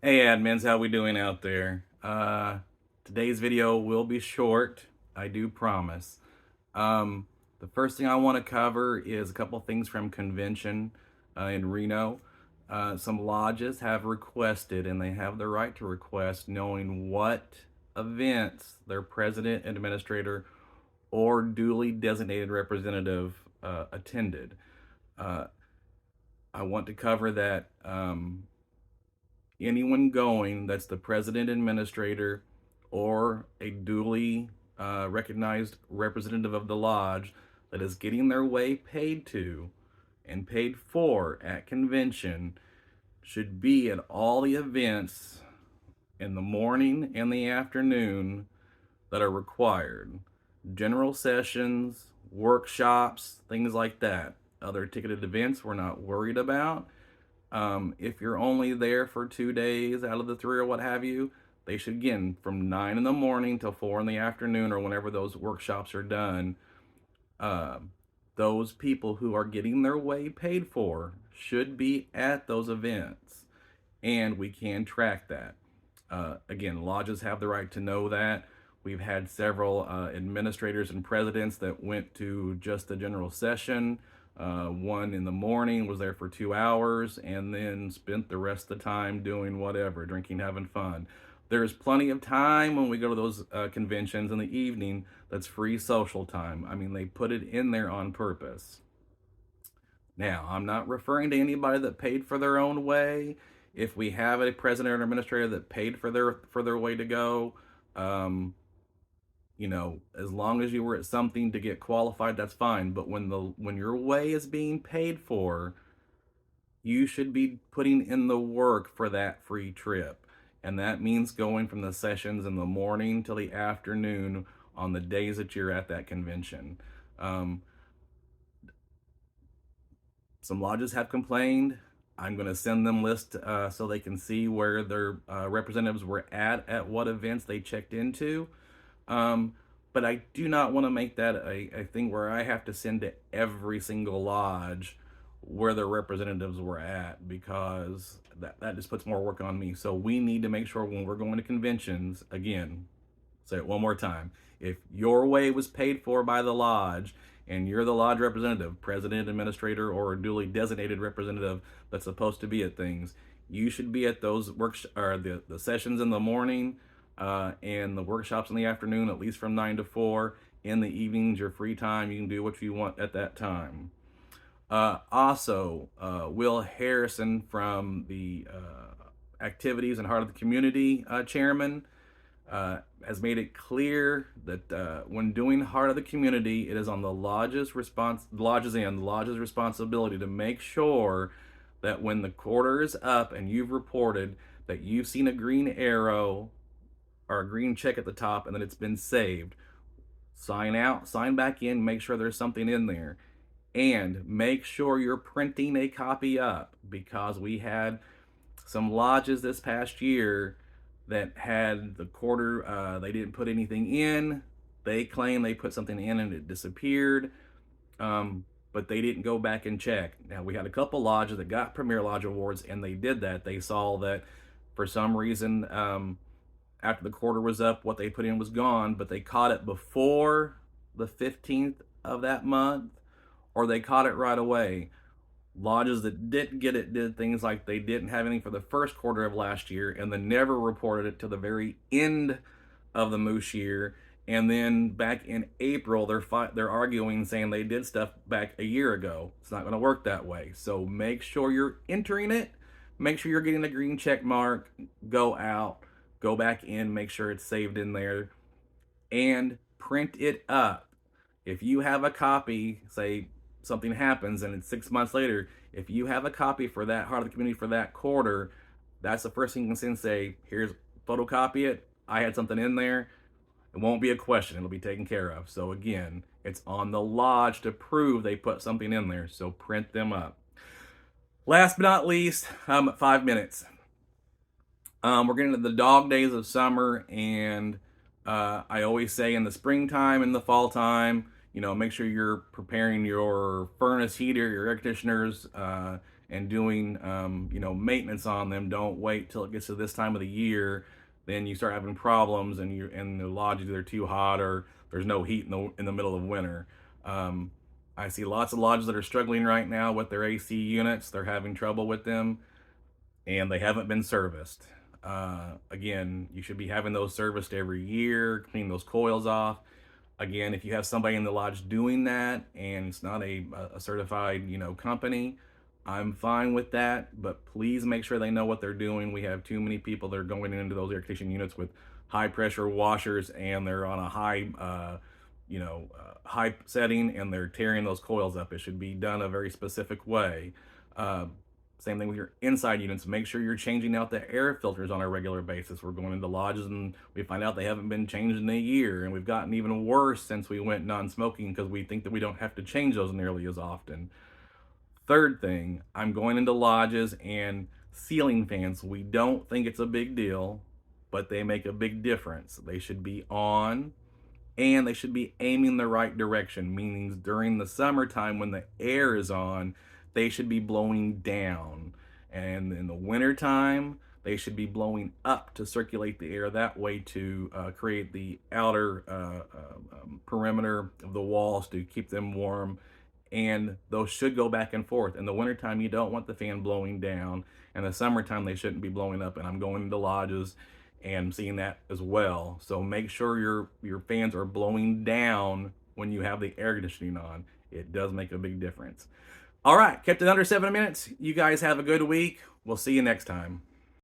Hey admins, how we doing out there? Today's video will be short, I do promise. The first thing I want to cover is a couple things from convention in Reno. Some lodges have requested, and they have the right to request, knowing what events their president, administrator, or duly designated representative attended. Uh, I want to cover that. Anyone going that's the president, administrator, or a duly recognized representative of the lodge that is getting their way paid to and paid for at convention should be at all the events in the morning and the afternoon that are required. General sessions, workshops, things like that. Other ticketed events we're not worried about. If you're only there for 2 days out of the three or what have you, they should, again, from 9 in the morning till 4 in the afternoon or whenever those workshops are done, uh, those people who are getting their way paid for should be at those events. And we can track that. Again, lodges have the right to know that. We've had several administrators and presidents that went to just the general session. One in the morning was there for 2 hours and then spent the rest of the time doing whatever, drinking, having fun. There's plenty of time when we go to those conventions in the evening that's free social time. I mean, they put it in there on purpose. Now, I'm not referring to anybody that paid for their own way. If we have a president or administrator that paid for their way to go, um, as long as you were at something to get qualified, that's fine. But when your way is being paid for, you should be putting in the work for that free trip. And that means going from the sessions in the morning till the afternoon on the days that you're at that convention. Um, some lodges have complained. I'm going to send them lists so they can see where their representatives were at what events they checked into. Um, but I do not want to make that a thing where I have to send to every single lodge where their representatives were at, because that just puts more work on me. So we need to make sure when we're going to conventions, again, say it one more time. If your way was paid for by the lodge and you're the lodge representative, president, administrator, or a duly designated representative that's supposed to be at things, you should be at those or the sessions in the morning and the workshops in the afternoon, at least from 9 to 4. In the evenings, your free time, you can do what you want at that time. Will Harrison from the Activities and Heart of the Community chairman has made it clear that when doing Heart of the Community, it is on the lodge's responsibility to make sure that when the quarter is up and you've reported that you've seen a green arrow or a green check at the top and that it's been saved, sign out, sign back in, make sure there's something in there, and make sure you're printing a copy up, because we had some lodges this past year that had the quarter, they didn't put anything in. They claim they put something in and it disappeared, but they didn't go back and check. Now, we had a couple lodges that got Premier Lodge Awards, and they did that. They saw that for some reason, after the quarter was up, what they put in was gone, but they caught it before the 15th of that month, or they caught it right away. Lodges that didn't get it did things like they didn't have anything for the first quarter of last year and then never reported it to the very end of the moose year. And then back in April, they're arguing, saying they did stuff back a year ago. It's not going to work that way. So make sure you're entering it. Make sure you're getting a green check mark. Go out, go back in, make sure it's saved in there, and print it up. If you have a copy, say something happens and it's 6 months later, if you have a copy for that Heart of the Community for that quarter, that's the first thing you can send. Say, here's, photocopy it. I had something in there. It won't be a question. It'll be taken care of. So again, it's on the lodge to prove they put something in there. So print them up. Last but not least, 5 minutes. We're getting to the dog days of summer, and I always say in the springtime and the fall time, make sure you're preparing your furnace heater, your air conditioners, and doing maintenance on them. Don't wait till it gets to this time of the year, then you start having problems, and the lodges are too hot, or there's no heat in the middle of winter. Um, I see lots of lodges that are struggling right now with their AC units. They're having trouble with them, and they haven't been serviced. Again, you should be having those serviced every year, clean those coils off. Again, if you have somebody in the lodge doing that and it's not a certified, company, I'm fine with that, but please make sure they know what they're doing. We have too many people that are going into those air conditioning units with high pressure washers, and they're on a high setting, and they're tearing those coils up. It should be done a very specific way. Uh, Same thing with your inside units. Make sure you're changing out the air filters on a regular basis. We're going into lodges and we find out they haven't been changed in a year, and we've gotten even worse since we went non-smoking because we think that we don't have to change those nearly as often. Third thing, I'm going into lodges and ceiling fans. We don't think it's a big deal, but they make a big difference. They should be on, and they should be aiming the right direction, meaning during the summertime when the air is on, they should be blowing down. And in the wintertime, they should be blowing up to circulate the air that way to create the outer perimeter of the walls to keep them warm. And those should go back and forth. In the wintertime, you don't want the fan blowing down. In the summertime, they shouldn't be blowing up. And I'm going into lodges and seeing that as well. So make sure your fans are blowing down when you have the air conditioning on. It does make a big difference. All right, kept it under 7 minutes. You guys have a good week. We'll see you next time.